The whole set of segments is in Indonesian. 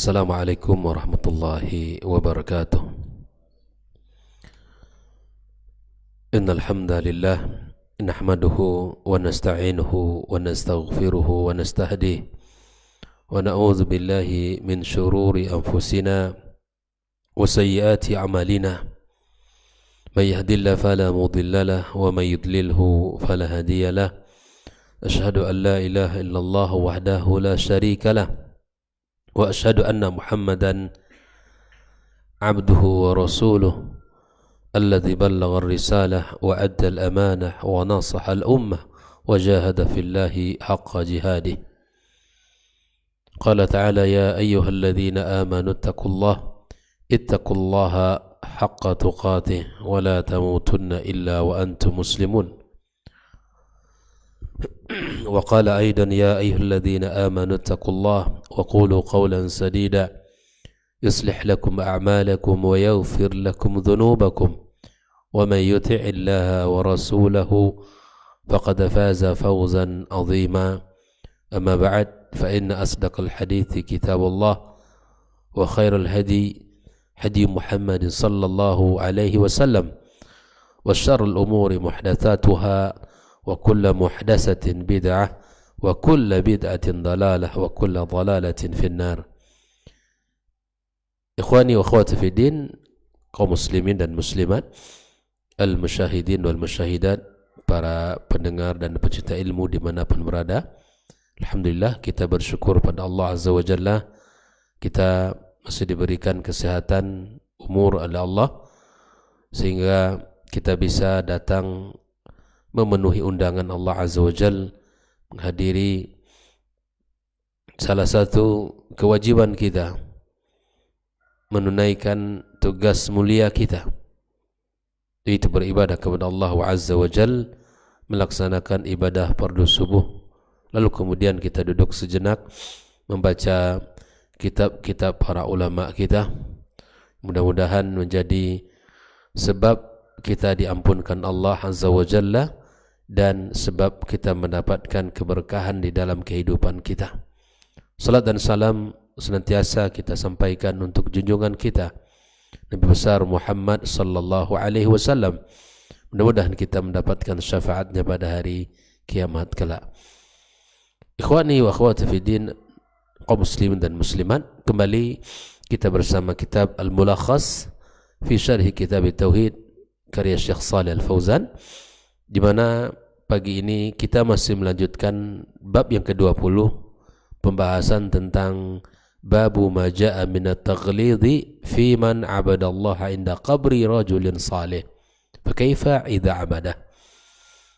Assalamualaikum warahmatullahi wabarakatuh. Innal hamdalillah nahmaduhu wa nasta'inuhu wa nastaghfiruhu wa nastahdihi wa na'udzu billahi min shururi anfusina wa sayyiati a'malina. May yahdihillahu fala mudilla lahu wa may yudlilhu fala hadiya lahu. Asyhadu an la ilaha illallah wahdahu la syarika lahu wa asyhadu anna Muhammadan abduhu wa rasuluh alladhi ballagha ar-risalah wa adda al-amanah wa nasaha al-ummah wa jahada fillahi haqqa jihadih. Qala ta'ala ya ayyuhalladhina amanu ittaqullaha haqqa tuqatih wa la tamutunna illa wa antum muslimun. وقال أيضا يا أيها الذين آمنوا اتقوا الله وقولوا قولا سديدا يصلح لكم أعمالكم ويغفر لكم ذنوبكم ومن يطع الله ورسوله فقد فاز فوزا عظيما. أما بعد فإن أصدق الحديث كتاب الله وخير الهدي هدي محمد صلى الله عليه وسلم وشر الأمور محدثاتها وكل محدثة بدعة وكل بدعة ضلالة وكل ضلالة في النار. Ikhwani wa akhwati fi din, kaum muslimin dan muslimat, al-musyahidin wal musyahidat, para pendengar dan pecinta ilmu dimanapun berada. Alhamdulillah, kita bersyukur pada Allah Azza wa Jalla, kita masih diberikan kesehatan umur oleh Allah sehingga kita bisa datang memenuhi undangan Allah Azza wa Jal, menghadiri salah satu kewajiban kita, menunaikan tugas mulia kita, yaitu beribadah kepada Allah Azza wa Jal, melaksanakan ibadah fardu subuh. Lalu kemudian kita duduk sejenak membaca kitab-kitab para ulama kita, mudah-mudahan menjadi sebab kita diampunkan Allah Azza wa Jalla dan sebab kita mendapatkan keberkahan di dalam kehidupan kita. Salat dan salam senantiasa kita sampaikan untuk junjungan kita Nabi besar Muhammad sallallahu alaihi wasallam. Mudah-mudahan kita mendapatkan syafaatnya pada hari kiamat kelak. Ikhwani wa akhwati fi din, kaum muslimin dan muslimat, kembali kita bersama kitab Al-Mulakhas fi Syarh Kitab Tauhid karya Syekh Shalih Al-Fauzan, di mana pagi ini kita masih melanjutkan bab yang ke-20, pembahasan tentang babu ma jaa min at-taghlidhi fi man 'abadallaha 'inda qabri rajulin salih fa kaifa idza 'abadah.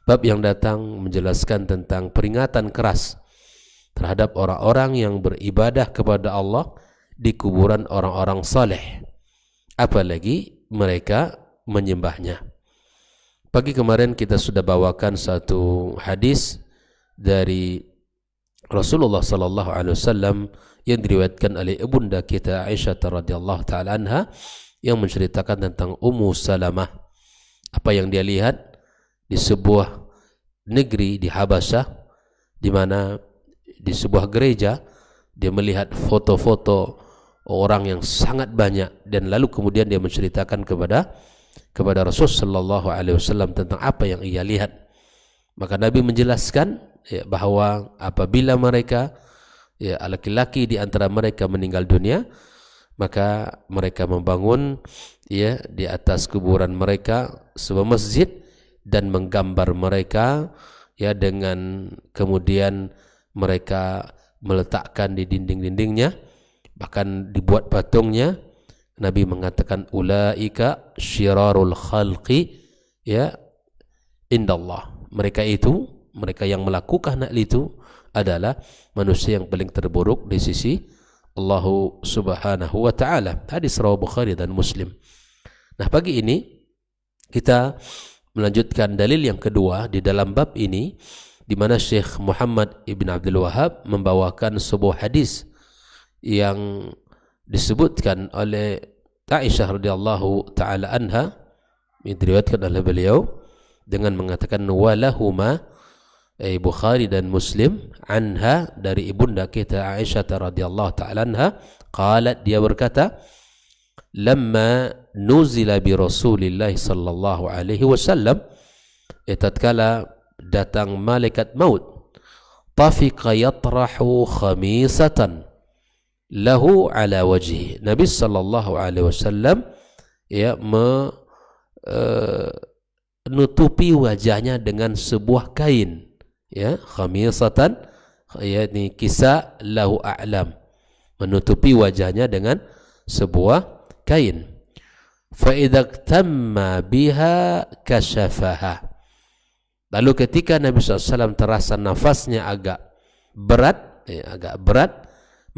Bab yang datang menjelaskan tentang peringatan keras terhadap orang-orang yang beribadah kepada Allah di kuburan orang-orang saleh, apalagi mereka menyembahnya. Pagi kemarin kita sudah bawakan satu hadis dari Rasulullah sallallahu alaihi wasallam yang diriwayatkan oleh ibunda kita Aisyah radhiyallahu taala anha, yang menceritakan tentang Ummu Salamah, apa yang dia lihat di sebuah negeri di Habasyah, di mana di sebuah gereja dia melihat foto-foto orang yang sangat banyak, dan lalu kemudian dia menceritakan kepada Rasul sallallahu alaihi wasallam tentang apa yang ia lihat. Maka Nabi menjelaskan bahwa apabila mereka, laki-laki di antara mereka meninggal dunia, maka mereka membangun di atas kuburan mereka sebuah masjid dan menggambar mereka, dengan kemudian mereka meletakkan di dinding-dindingnya, bahkan dibuat patungnya. Nabi mengatakan ulaika syirarul khalqi indallah. Mereka yang melakukan hal itu adalah manusia yang paling terburuk di sisi Allah Subhanahu wa taala. Hadis riwayat Bukhari dan Muslim. Nah, pagi ini kita melanjutkan dalil yang kedua di dalam bab ini, di mana Syekh Muhammad Ibn Abdul Wahhab membawakan sebuah hadis yang disebutkan oleh Aisyah radhiyallahu taala anha, yang diriwayatkan oleh beliau dengan mengatakan walahuma Bukhari dan Muslim, anha, dari ibunda kita Aisyah radhiyallahu ta'ala anha, qalat, dia berkata, lamma nuzila bi Rasulillah sallallahu alaihi wasallam, tatkala datang malaikat maut, tafiqa yatrahu khamisatan lahu ala wajhi, Nabi sallallahu alaihi wasallam menutupi wajahnya dengan sebuah kain, khamisatan, yakni kisa lahu a'lam, menutupi wajahnya dengan sebuah kain. Fa idza tamma biha kashafaha, lalu ketika Nabi SAW terasa nafasnya agak berat,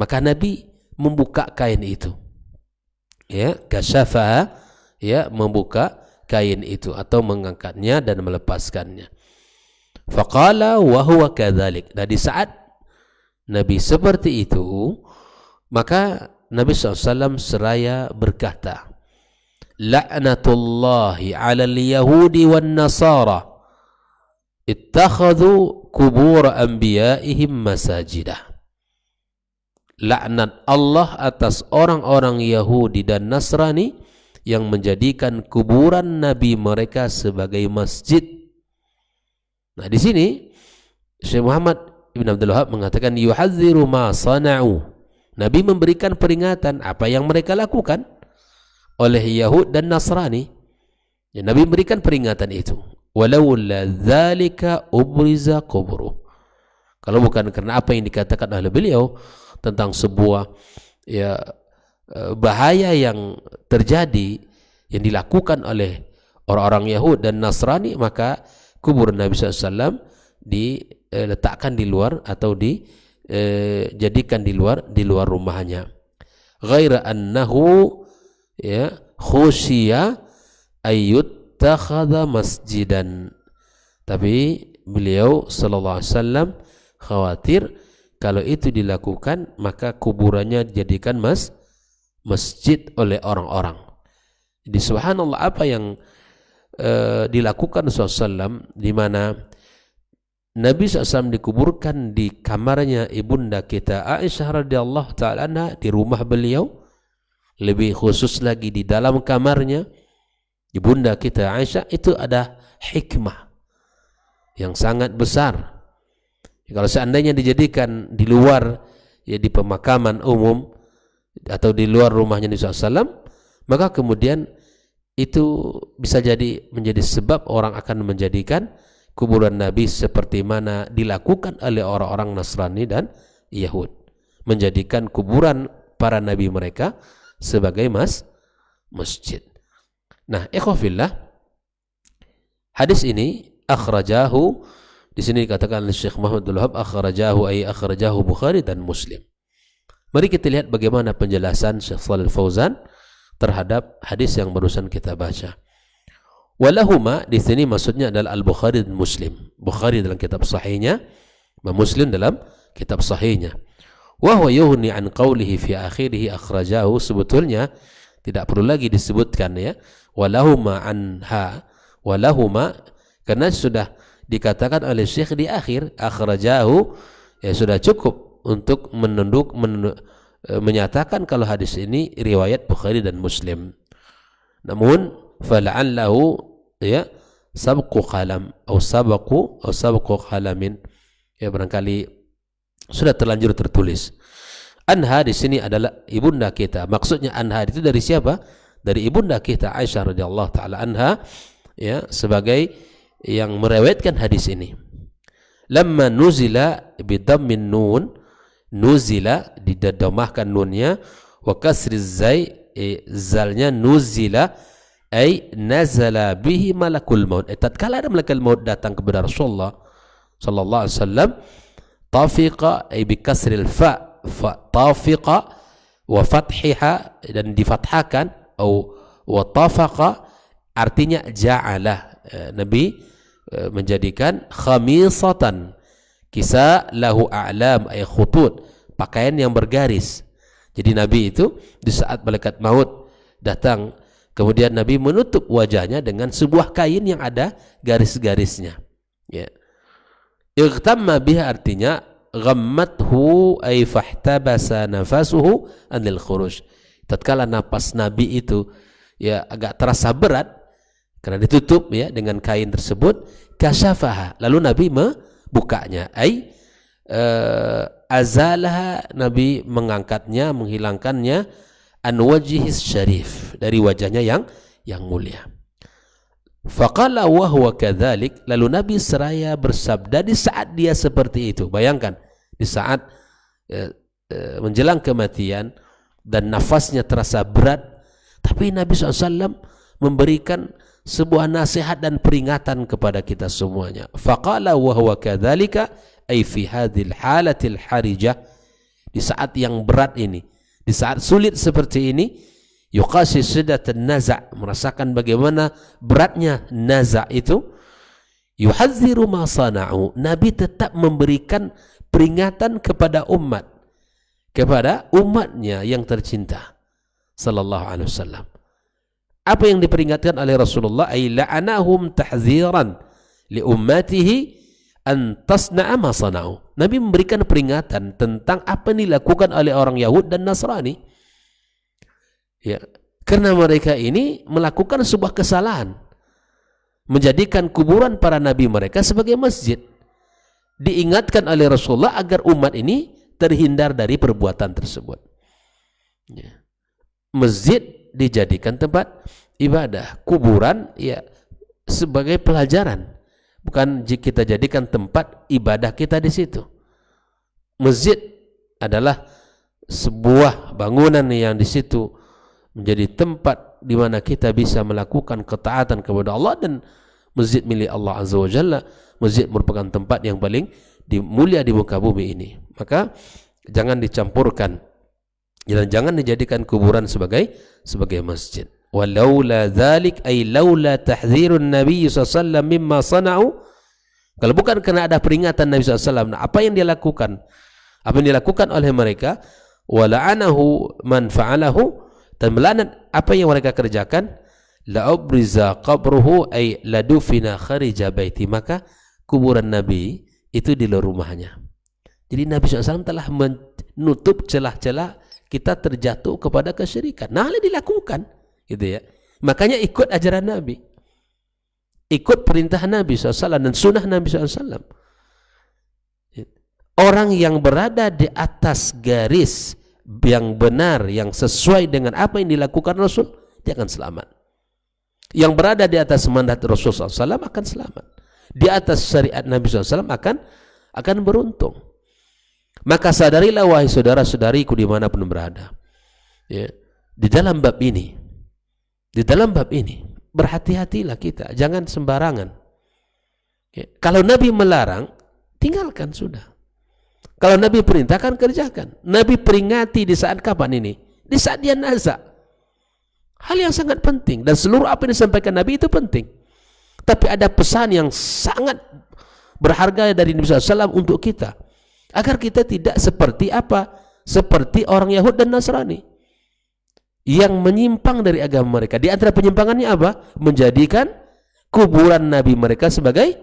maka Nabi membuka kain itu, kashafaha, membuka kain itu atau mengangkatnya dan melepaskannya. Faqala wa huwa kadzalik. Nah, di saat Nabi seperti itu, maka Nabi SAW seraya berkata, la'natullahi 'alal yahudi wan nasara ittakhadhu kubur anbiya'ihim masajidah. Laknat Allah atas orang-orang Yahudi dan Nasrani yang menjadikan kuburan nabi mereka sebagai masjid. Nah, di sini Syekh Muhammad Ibn Abdul Wahab mengatakan yuhadziru ma sana'u. Nabi memberikan peringatan apa yang mereka lakukan oleh Yahud dan Nasrani. Nabi memberikan peringatan itu. Walaula dzalika ubriza kuburu. Kalau bukan karena apa yang dikatakan oleh beliau tentang sebuah bahaya yang terjadi yang dilakukan oleh orang-orang Yahud dan Nasrani, maka kubur Nabi SAW diletakkan di luar atau dijadikan di luar rumahnya. Ghaira annahu khusyiya ayyuttakhadha masjidan. Tapi beliau sallallahu alaihi wasallam khawatir kalau itu dilakukan maka kuburannya dijadikan masjid oleh orang-orang. Jadi subhanallah, apa yang dilakukan SAW, di mana Nabi SAW dikuburkan di kamarnya ibunda kita Aisyah radhiyallahu ta'ala anha, di rumah beliau, lebih khusus lagi di dalam kamarnya ibunda kita Aisyah, itu ada hikmah yang sangat besar. Kalau seandainya dijadikan di luar, di pemakaman umum atau di luar rumahnya Nabi SAW, maka kemudian itu bisa jadi menjadi sebab orang akan menjadikan kuburan Nabi seperti mana dilakukan oleh orang-orang Nasrani dan Yahud, menjadikan kuburan para nabi mereka sebagai masjid. Nah, ikhwafillah, hadis ini akhrajahu, di sini dikatakan oleh Syekh Muhammad Abdul Wahab, akhrajahu Bukhari dan Muslim. Mari kita lihat bagaimana penjelasan Syekh Shalih Fauzan terhadap hadis yang barusan kita baca. Walahuma, di sini maksudnya adalah Al-Bukhari dan Muslim. Bukhari dalam kitab sahihnya, Muslim dalam kitab sahihnya. Wa huwa yughni an qawlihi fi akhirih akhrajahu, sebetulnya tidak perlu lagi disebutkan walahuma anha, walahuma, karena sudah dikatakan oleh Syekh di akhir akhrajahu, sudah cukup untuk menyatakan kalau hadis ini riwayat Bukhari dan Muslim. Namun fala'allahu sabqu qalam atau sabqu qalamin, barangkali sudah terlanjur tertulis. Anha di sini adalah ibunda kita. Maksudnya anha itu dari siapa? Dari ibunda kita Aisyah radhiyallahu taala anha, sebagai yang meriwayatkan hadis ini. Lamma nuzila bidammin nun, nuzila didamahkan nunnya, wa kasri zai, zalnya nuzila, ay nazala bihi malakul maut. Tatkala ada malakul maut datang kepada Rasulullah sallallahu alaihi wasallam, tafiqa ay bi kasril fa, tafiqa wa fathiha, dan difathahkan, atau wa tafaqa artinya ja'ala. Nabi menjadikan khamisatan, kisa lahu a'lam ay khutut, pakaian yang bergaris. Jadi Nabi itu di saat malaikat maut datang, kemudian Nabi menutup wajahnya dengan sebuah kain yang ada garis-garisnya. Ightamma biha artinya ghammathu ay fahtabasa nafasuhu anil khuruj. Tatkala napas Nabi itu ya agak terasa berat karena ditutup ya dengan kain tersebut, kasyafaha, lalu Nabi membukanya, ay azalaha, Nabi mengangkatnya, menghilangkannya, an wajhis syarif, dari wajahnya yang mulia. Faqala wa huwa kadzalik, lalu Nabi seraya bersabda di saat dia seperti itu. Bayangkan di saat menjelang kematian dan nafasnya terasa berat, tapi Nabi SAW memberikan sebuah nasihat dan peringatan kepada kita semuanya. Faqala wa huwa kadzalika, ay fi hadhil halatil harijah, di saat yang berat ini, di saat sulit seperti ini, yuqasi siddatan naza', merasakan bagaimana beratnya naza' itu, yuhadziru ma sana'u, Nabi tetap memberikan peringatan kepada umatnya yang tercinta sallallahu alaihi wasallam. Apa yang diperingatkan oleh Rasulullah? Ay la'anahum tahziran li ummatihi an tasna'a ma sana'u. Nabi memberikan peringatan tentang apa yang dilakukan oleh orang Yahud dan Nasrani. Ya, karena mereka ini melakukan sebuah kesalahan, menjadikan kuburan para nabi mereka sebagai masjid. Diingatkan oleh Rasulullah agar umat ini terhindar dari perbuatan tersebut. Ya. Masjid dijadikan tempat ibadah, kuburan ya sebagai pelajaran, bukan jika kita jadikan tempat ibadah kita di situ. Masjid adalah sebuah bangunan yang di situ menjadi tempat di mana kita bisa melakukan ketaatan kepada Allah, dan masjid milik Allah Azza wa Jalla, masjid merupakan tempat yang paling mulia di muka bumi ini. Maka jangan dicampurkan dan jangan dijadikan kuburan sebagai masjid. Walaula dzalik, ay laula tahdzirun Nabi sallallahu alaihi wasallam mimma sana'u, kalau bukan karena ada peringatan Nabi sallallahu alaihi wasallam, apa yang dilakukan oleh mereka, wala'anahu man fa'alahu, dan melaknat apa yang mereka kerjakan, la ubriza qabruhu ay ladufina kharija baiti, maka kuburan Nabi itu di luar rumahnya. Jadi Nabi SAW telah menutup celah-celah kita terjatuh kepada kesyirikan. Nah, hal dilakukan gitu ya. Makanya ikut ajaran Nabi, ikut perintah Nabi SAW dan sunnah Nabi SAW. Orang yang berada di atas garis yang benar, yang sesuai dengan apa yang dilakukan Rasul, dia akan selamat. Yang berada di atas mandat Rasul SAW akan selamat. Di atas syariat Nabi SAW akan beruntung. Maka sadarilah wahai saudara-saudariku dimanapun berada, ya, di dalam bab ini berhati-hatilah kita, jangan sembarangan. Ya, kalau Nabi melarang, tinggalkan sudah. Kalau Nabi perintahkan, kerjakan. Nabi peringati di saat kapan ini? Di saat dia naza. Hal yang sangat penting, dan seluruh apa yang disampaikan Nabi itu penting. Tapi ada pesan yang sangat berharga dari Nabi SAW untuk kita, agar kita tidak seperti apa? Seperti orang Yahud dan Nasrani yang menyimpang dari agama mereka. Di antara penyimpangannya apa? Menjadikan kuburan Nabi mereka sebagai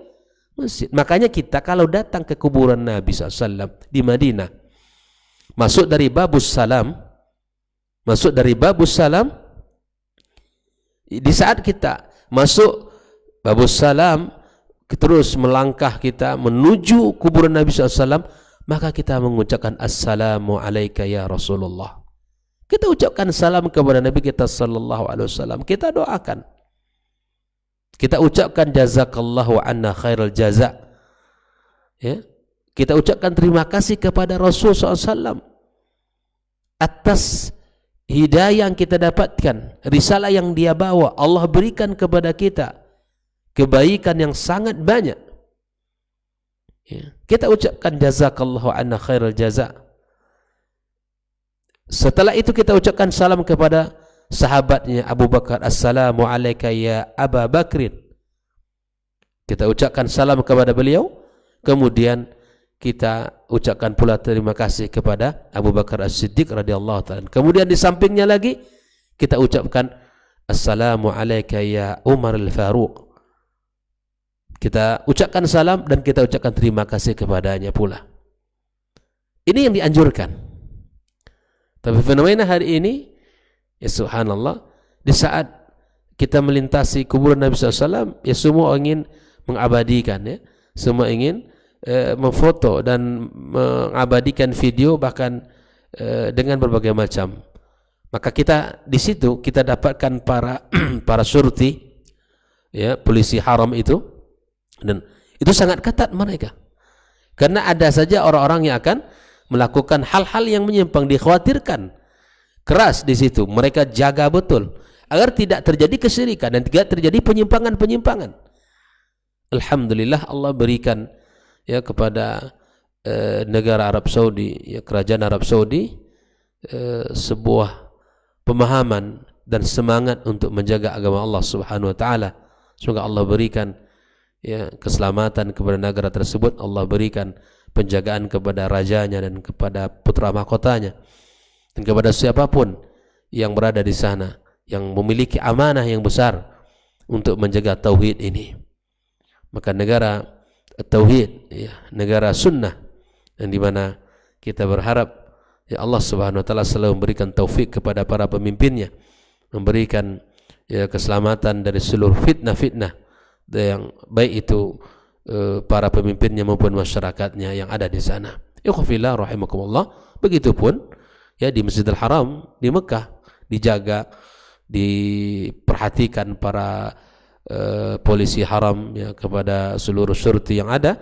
masjid. Makanya kita kalau datang ke kuburan Nabi SAW di Madinah, masuk dari Babus Salam, di saat kita masuk Babus Salam, terus melangkah kita menuju kuburan Nabi SAW, maka kita mengucapkan Assalamu alaika ya Rasulullah. Kita ucapkan salam kepada Nabi kita sallallahu alaihi wasallam. Kita doakan. Kita ucapkan jazakallahu anna khairal jaza. Ya. Kita ucapkan terima kasih kepada Rasul SAW atas hidayah yang kita dapatkan, risalah yang dia bawa. Allah berikan kepada kita kebaikan yang sangat banyak. Ya. Kita ucapkan jazakallahu anna khairal jaza. Setelah itu kita ucapkan salam kepada sahabatnya Abu Bakar, Assalamu alaika ya Aba Bakrin. Kita ucapkan salam kepada beliau, kemudian kita ucapkan pula terima kasih kepada Abu Bakar As-Siddiq radhiyallahu ta'ala. Kemudian di sampingnya lagi kita ucapkan Assalamu alaika ya Umar Al-Faruq. Kita ucapkan salam dan kita ucapkan terima kasih kepadanya pula. Ini yang dianjurkan. Tapi fenomena hari ini, ya subhanallah, di saat kita melintasi kuburan Nabi SAW, ya semua ingin mengabadikan, ya, semua ingin memfoto dan mengabadikan video, bahkan dengan berbagai macam. Maka kita di situ kita dapatkan para syurti, ya, polisi haram itu, dan itu sangat ketat mereka, karena ada saja orang-orang yang akan melakukan hal-hal yang menyimpang, dikhawatirkan keras di situ. Mereka jaga betul agar tidak terjadi kesyirikan dan tidak terjadi penyimpangan-penyimpangan. Alhamdulillah Allah berikan, ya, kepada negara Arab Saudi, ya, kerajaan Arab Saudi, sebuah pemahaman dan semangat untuk menjaga agama Allah Subhanahu wa taala. Semoga Allah berikan, ya, keselamatan kepada negara tersebut. Allah berikan penjagaan kepada rajanya dan kepada putra mahkotanya dan kepada siapapun yang berada di sana yang memiliki amanah yang besar untuk menjaga tauhid ini. Maka negara tauhid, ya, negara sunnah, yang dimana kita berharap, ya, Allah Subhanahu wa taala selalu memberikan taufik kepada para pemimpinnya, memberikan, ya, keselamatan dari seluruh fitnah-fitnah yang baik itu para pemimpinnya maupun masyarakatnya yang ada di sana. Ikhwafillah rahimakumullah. Begitupun, ya, di Masjidil Haram di Mekah dijaga, diperhatikan para polisi haram, ya, kepada seluruh syurti yang ada.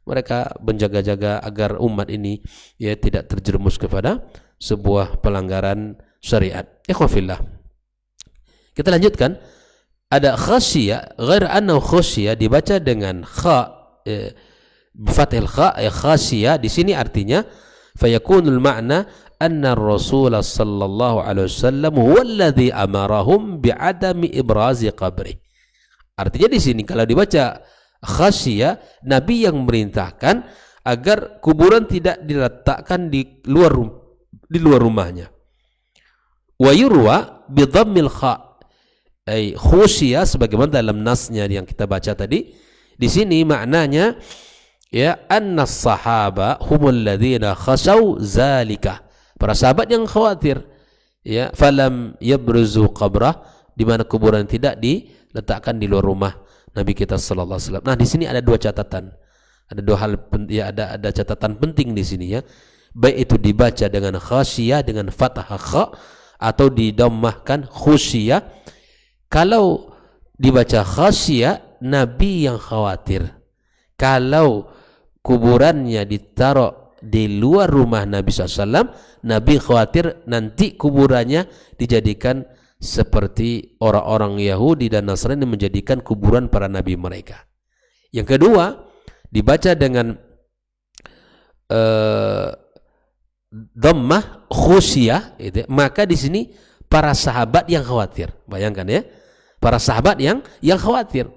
Mereka menjaga-jaga agar umat ini, ya, tidak terjerumus kepada sebuah pelanggaran syariat. Ikhwafillah. Kita lanjutkan. Ada khasyiah, ghair annahu khasyiah dibaca dengan kha, bifathil kha, khasyiah di sini artinya fayakunul ma'na anna Rasul sallallahu alaihi wasallam huwa alladhi amarahum bi'adami ibrazi qabri. Artinya di sini kalau dibaca khasyiah, Nabi yang memerintahkan agar kuburan tidak diletakkan di luar rumahnya. Wa yurwa bi dhammil kha, khusya, sebagaimana dalam nasnya yang kita baca tadi. Di sini maknanya, ya, anna sahaba humul ladzina khashaw zalika, para sahabat yang khawatir, ya, falam yabruzu qabrah, di mana kuburan tidak diletakkan di luar rumah Nabi kita sallallahu alaihi wasallam. Nah, di sini ada dua catatan. Ada dua hal, ya, ada catatan penting di sini, ya. Baik itu dibaca dengan khasyiyah dengan fathah kha atau didammahkan khusyiyah. Kalau dibaca khasyiyah, Nabi yang khawatir. Kalau kuburannya ditaruh di luar rumah Nabi SAW, Nabi khawatir nanti kuburannya dijadikan seperti orang-orang Yahudi dan Nasrani menjadikan kuburan para nabi mereka. Yang kedua, dibaca dengan dhammah khusyiyah, maka di sini para sahabat yang khawatir. Bayangkan, ya, para sahabat yang khawatir,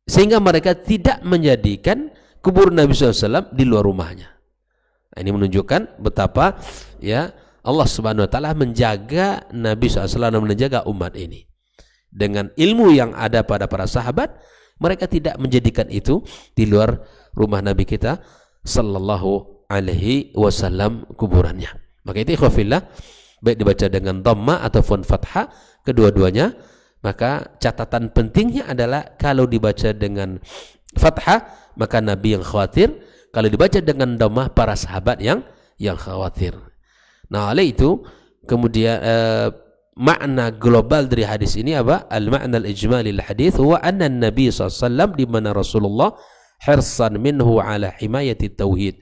sehingga mereka tidak menjadikan kubur Nabi SAW di luar rumahnya. Nah, ini menunjukkan betapa, ya, Allah Subhanahu wa taala menjaga Nabi SAW, menjaga umat ini. Dengan ilmu yang ada pada para sahabat, mereka tidak menjadikan itu di luar rumah Nabi kita sallallahu alaihi wasallam kuburannya. Maka itu ikhwafillah, baik dibaca dengan dhamma ataupun fathah, kedua-duanya. Maka catatan pentingnya adalah kalau dibaca dengan fathah, maka Nabi yang khawatir. Kalau dibaca dengan dhammah, para sahabat yang khawatir. Nah, oleh itu kemudian makna global dari hadis ini apa? Al-ma'na al-ijmali al-hadis huwa anna Nabi SAW, di mana Rasulullah hirsan minhu ala himayati tauhid.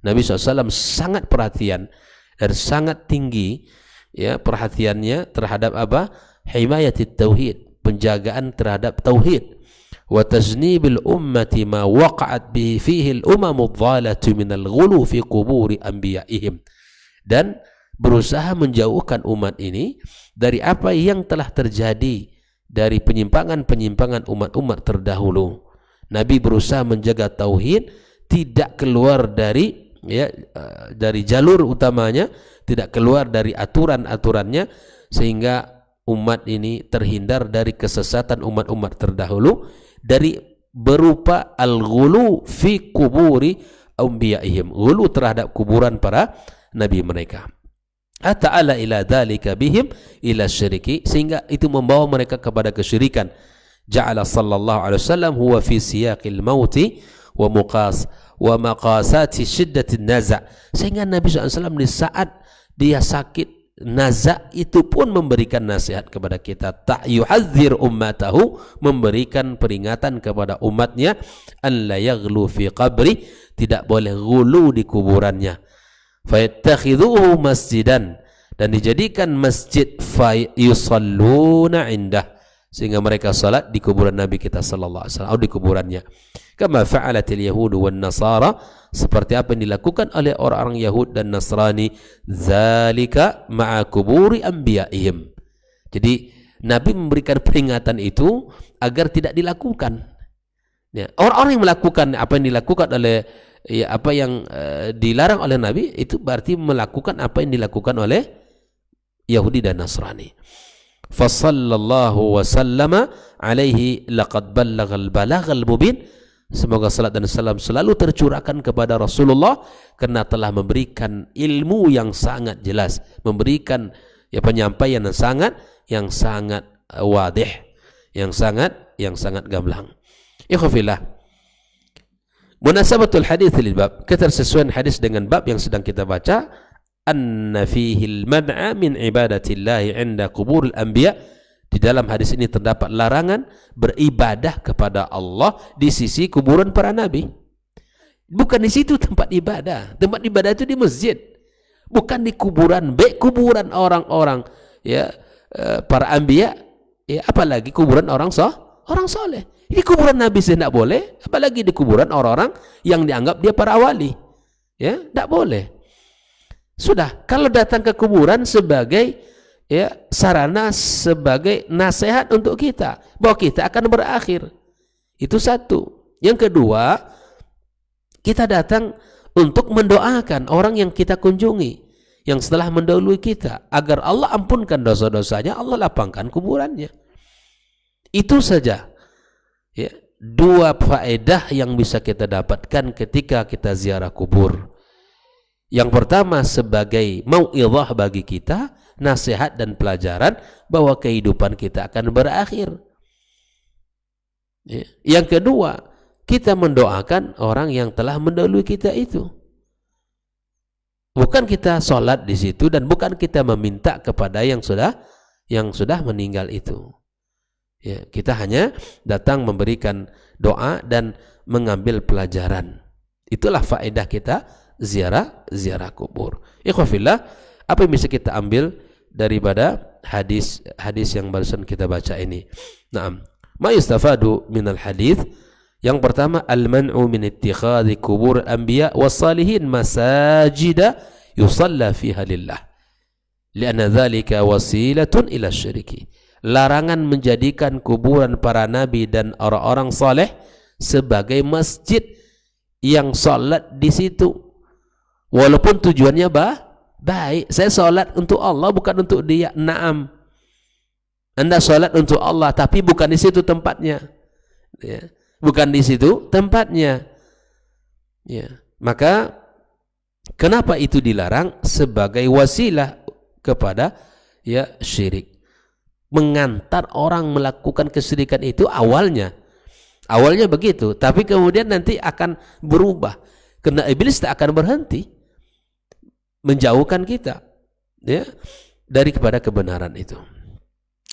Nabi SAW sangat perhatian dan sangat tinggi, ya, perhatiannya terhadap apa? Himayati tauhid, penjagaan terhadap tauhid. Wa tajnibil ummati ma waqa'at bihi fihi al-umamu dhalatu min al-ghulu fi quburi anbiya'ihim. Dan berusaha menjauhkan umat ini dari apa yang telah terjadi dari penyimpangan-penyimpangan umat-umat terdahulu. Nabi berusaha menjaga tauhid, tidak keluar dari, ya, dari jalur utamanya, tidak keluar dari aturan-aturannya, sehingga umat ini terhindar dari kesesatan umat-umat terdahulu, dari berupa al-ghulu fi kuburi anbiya'ihim, ghulu terhadap kuburan para nabi mereka. Ata'ala ila dhalika bihim ila syiriki, sehingga itu membawa mereka kepada kesyirikan. Ja'ala sallallahu alaihi wasallam huwa fi siyaqil mauti wa maqasati shiddatin naza', sehingga Nabi SAW di saat dia sakit naza' itu pun memberikan nasihat kepada kita, yuhadzir ummatahu, memberikan peringatan kepada umatnya, an la yaghlu fi qabri, tidak boleh ghulu di kuburannya, fayattakhidhuhu masjidan, dan dijadikan masjid, fa yusalluna indah, sehingga mereka salat di kuburan Nabi kita sallallahu alaihi wasallam, atau di kuburannya. Kama fa'alatil yahudu wan nasara, seperti apa yang dilakukan oleh orang-orang Yahud dan Nasrani, zalika ma'a kuburi anbiya'ihim. Jadi Nabi memberikan peringatan itu agar tidak dilakukan. Ya, orang-orang yang melakukan apa yang dilakukan oleh apa yang dilarang oleh Nabi, itu berarti melakukan apa yang dilakukan oleh Yahudi dan Nasrani. Fasallallahu wa sallama alaihi laqad ballaghal balaghal mubin. Semoga salat dan salam selalu tercurahkan kepada Rasulullah, karena telah memberikan ilmu yang sangat jelas, memberikan penyampaian yang sangat wadih, yang sangat gamblang. Ikhwafillah, munasabatul hadits lil bab, ketersesuaian hadis dengan bab yang sedang kita baca, anna fihi al-man'a min ibadatillahi 'inda quburil anbiya. Di dalam hadis ini terdapat larangan beribadah kepada Allah di sisi kuburan para nabi. Bukan di situ tempat ibadah. Tempat ibadah itu di masjid, bukan di kuburan. Baik kuburan orang-orang para anbiya, apalagi kuburan orang soleh. Di kuburan nabi sih tidak boleh, apalagi di kuburan orang-orang yang dianggap dia para wali. Ya, tidak boleh. Sudah, kalau datang ke kuburan sebagai sarana, sebagai nasihat untuk kita bahwa kita akan berakhir, itu satu. Yang kedua, kita datang untuk mendoakan orang yang kita kunjungi, yang setelah mendahului kita, agar Allah ampunkan dosa-dosanya, Allah lapangkan kuburannya. Itu saja dua faedah yang bisa kita dapatkan ketika kita ziarah kubur. Yang pertama, sebagai mau'izah bagi kita, nasihat dan pelajaran bahwa kehidupan kita akan berakhir. Yang kedua, kita mendoakan orang yang telah mendahului kita itu. Bukan kita sholat di situ, dan bukan kita meminta kepada yang sudah meninggal itu. Kita hanya datang memberikan doa dan mengambil pelajaran. Itulah faedah kita ziarah kubur. Ikhwafillah, apa yang bisa kita ambil daripada hadis yang barusan kita baca ini? Naam, ma yustafadu minal hadis. Yang pertama, al-man'u min ittikhadhi kubur al-anbiya was-salihin masajida yusalla fiha lillah, lianna dhalika wasilatun ila syirki. Larangan menjadikan kuburan para nabi dan orang-orang saleh sebagai masjid yang salat di situ. Walaupun tujuannya baik, saya sholat untuk Allah, bukan untuk dia. Naam, Anda sholat untuk Allah, tapi bukan di situ tempatnya. Bukan di situ tempatnya. Maka kenapa itu dilarang? Sebagai wasilah kepada syirik, mengantar orang melakukan kesyirikan itu. Awalnya begitu, tapi kemudian nanti akan berubah, karena iblis tak akan berhenti menjauhkan kita kepada kebenaran itu.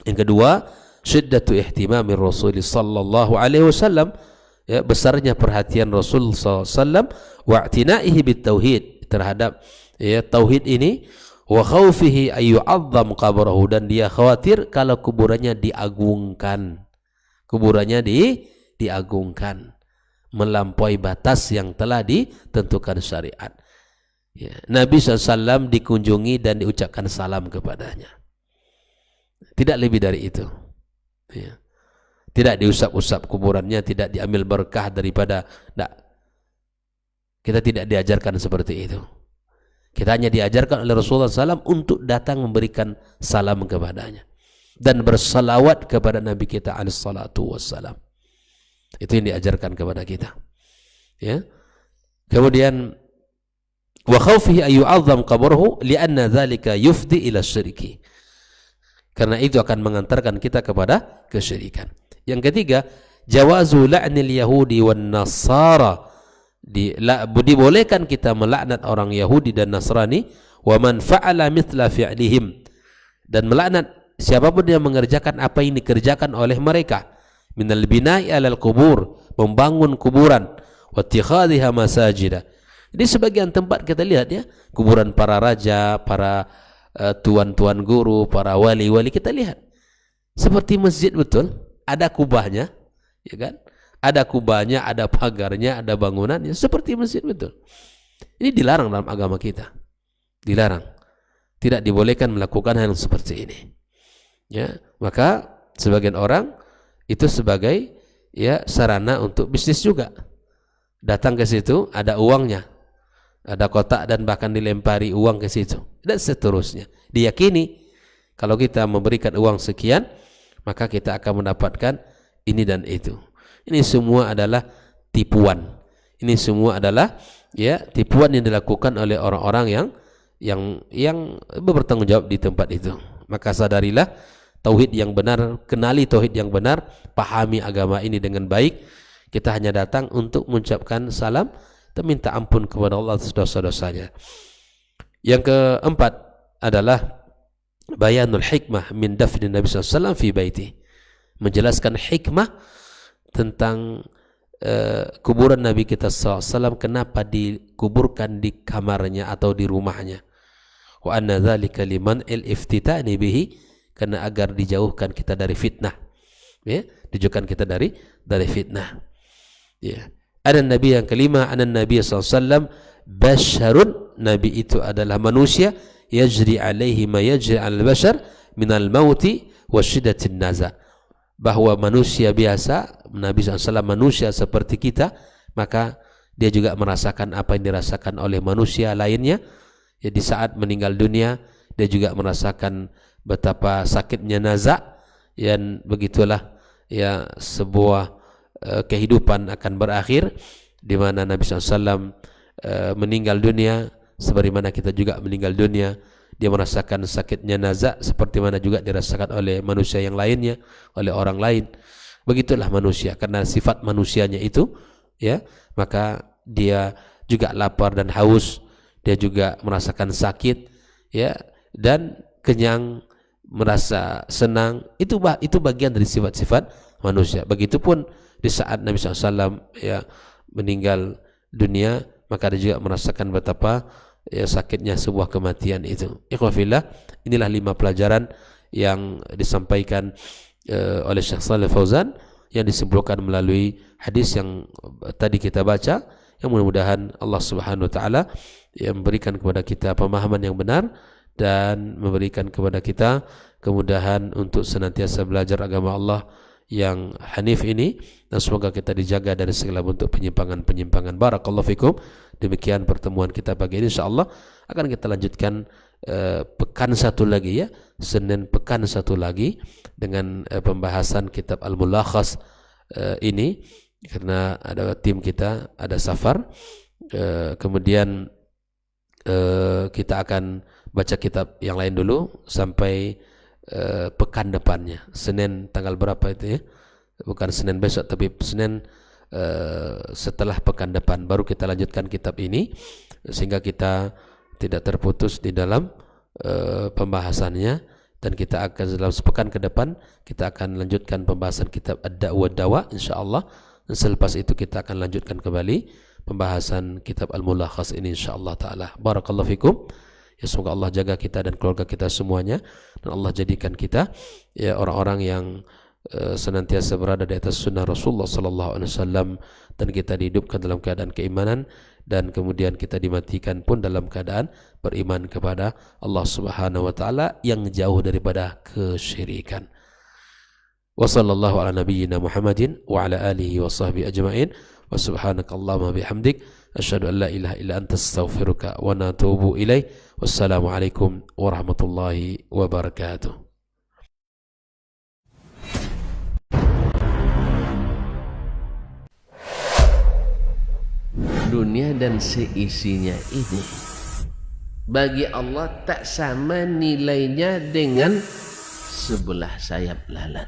Yang kedua, syiddatu ihtimami Rasul sallallahu alaihi wasallam, besarnya perhatian Rasul sallallahu alaihi wasallam, wa i'tinaihi bitauhid, terhadap tauhid ini, wa khaufihi ayyu'azzam qabrahu, dan dia khawatir kalau kuburannya diagungkan. Kuburannya diagungkan melampaui batas yang telah ditentukan syariat. Nabi SAW dikunjungi dan diucapkan salam kepadanya, tidak lebih dari itu. Tidak diusap-usap kuburannya, tidak diambil berkah daripada, kita tidak diajarkan seperti itu. Kita hanya diajarkan oleh Rasulullah SAW untuk datang memberikan salam kepadanya dan bersalawat kepada Nabi kita alaihissalatu wassalam. Itu yang diajarkan kepada kita. Ya. Kemudian wa khawfihi ay yu'azzam qabruhu li'anna dzalika yufdi ila syirki. Karena itu akan mengantarkan kita kepada kesyirikan. Yang ketiga, jawazu la'nil yahudi wan nasara. Dibolehkan kita melaknat orang Yahudi dan Nasrani, wa man fa'ala mithla fi'lihim, dan melaknat siapapun yang mengerjakan apa yang dikerjakan oleh mereka, minal bina'i alal kubur, membangun kuburan, wa ittikhadhiha masajida. Di sebagian tempat kita lihat ya, kuburan para raja, para tuan-tuan guru, para wali-wali, kita lihat seperti masjid betul, ada kubahnya, ya kan? Ada kubahnya, ada pagarnya, ada bangunannya, seperti masjid betul. Ini dilarang dalam agama kita, dilarang, tidak dibolehkan melakukan hal yang seperti ini. Ya, maka sebagian orang itu sebagai ya sarana untuk bisnis juga. Datang ke situ, ada uangnya, ada kotak dan bahkan dilempari uang ke situ dan seterusnya. Diyakini kalau kita memberikan uang sekian, maka kita akan mendapatkan ini dan itu. Ini semua adalah tipuan. Ini semua adalah ya tipuan yang dilakukan oleh orang-orang yang bertanggung jawab di tempat itu. Maka sadarilah tauhid yang benar, kenali tauhid yang benar, pahami agama ini dengan baik. Kita hanya datang untuk mengucapkan salam dan minta ampun kepada Allah atas dosa-dosanya. Yang keempat adalah bayanul hikmah min dafni Nabi SAW fi baiti. Menjelaskan hikmah tentang kuburan Nabi kita SAW, kenapa dikuburkan di kamarnya atau di rumahnya. Wa anna dzalika liman al-iftitani bihi, karena agar dijauhkan kita dari fitnah. Ya, dijauhkan kita dari fitnah. Ya. Ada Nabi yang kelima, anan Nabi SAW basyarun, Nabi itu adalah manusia, yajri alaihi ma yajri al-bashar minal mauti wa syiddatin naza. Bahwa manusia biasa, Nabi SAW manusia seperti kita, maka dia juga merasakan apa yang dirasakan oleh manusia lainnya. Ya, di saat meninggal dunia, dia juga merasakan betapa sakitnya naza. Dan begitulah ya sebuah kehidupan akan berakhir, di mana Nabi SAW meninggal dunia sebagaimana kita juga meninggal dunia. Dia merasakan sakitnya naza seperti mana juga dirasakan oleh manusia yang lainnya, oleh orang lain. Begitulah manusia, karena sifat manusianya itu ya, maka dia juga lapar dan haus, dia juga merasakan sakit ya, dan kenyang, merasa senang. Itu bagian dari sifat-sifat manusia. Begitupun di saat Nabi SAW ya meninggal dunia, maka dia juga merasakan betapa ya sakitnya sebuah kematian itu. Ikhwafillah, inilah 5 pelajaran yang disampaikan oleh Syekh Shalih Fauzan, yang disimpulkan melalui hadis yang tadi kita baca. Yang mudah-mudahan Allah Subhanahu wa taala yang memberikan kepada kita pemahaman yang benar dan memberikan kepada kita kemudahan untuk senantiasa belajar agama Allah yang hanif ini, dan semoga kita dijaga dari segala bentuk penyimpangan-penyimpangan. Barakallahu fikum. Demikian pertemuan kita pagi ini, insyaallah akan kita lanjutkan pekan satu lagi ya, Senin pekan satu lagi dengan pembahasan kitab Al-Mulakhas ini, karena ada tim kita ada safar. Kemudian kita akan baca kitab yang lain dulu sampai pekan depannya, Senin tanggal berapa itu ya, bukan Senin besok tapi Senin setelah pekan depan baru kita lanjutkan kitab ini, sehingga kita tidak terputus di dalam pembahasannya. Dan kita akan dalam sepekan ke depan kita akan lanjutkan pembahasan kitab Ad-Da'wa Dawa insyaallah, dan selepas itu kita akan lanjutkan kembali pembahasan kitab Al-Mulakhas ini insyaallah taala. Barakallahu fikum. Ya, semoga Allah jaga kita dan keluarga kita semuanya, dan Allah jadikan kita ya orang-orang yang senantiasa berada di atas sunnah Rasulullah sallallahu alaihi wasallam, dan kita dihidupkan dalam keadaan keimanan, dan kemudian kita dimatikan pun dalam keadaan beriman kepada Allah Subhanahu wa taala yang jauh daripada kesyirikan. Wa sallallahu ala nabiyyina Muhammadin wa ala alihi wa sahbihi ajma'in. Wa subhanakallahumma bihamdik asyhadu an la ilaha illa anta astaghfiruka wa atubu ilaik. Wassalamualaikum warahmatullahi wabarakatuh. Dunia dan seisinya ini bagi Allah tak sama nilainya dengan sebelah sayap lalat.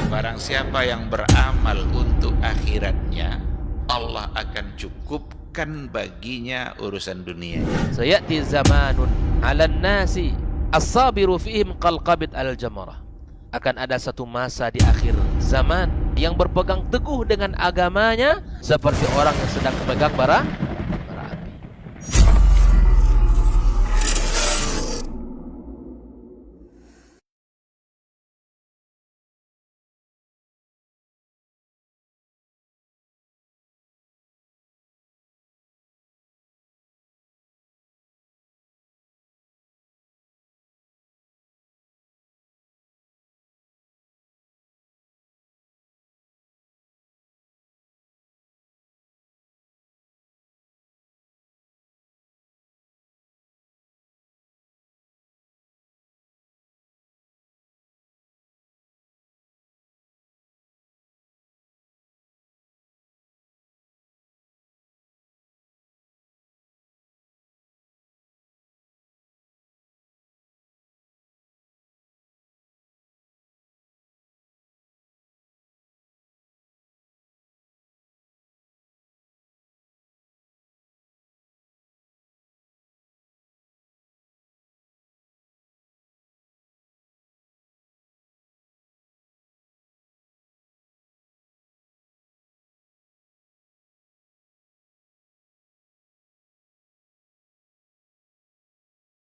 Barang siapa yang beramal untuk akhiratnya, Allah akan cukupkan baginya urusan dunia. Sayati zamanun 'alan nasi as-sabiru fihim qalqabit al-jamarah. Akan ada satu masa di akhir zaman yang berpegang teguh dengan agamanya seperti orang yang sedang memegang bara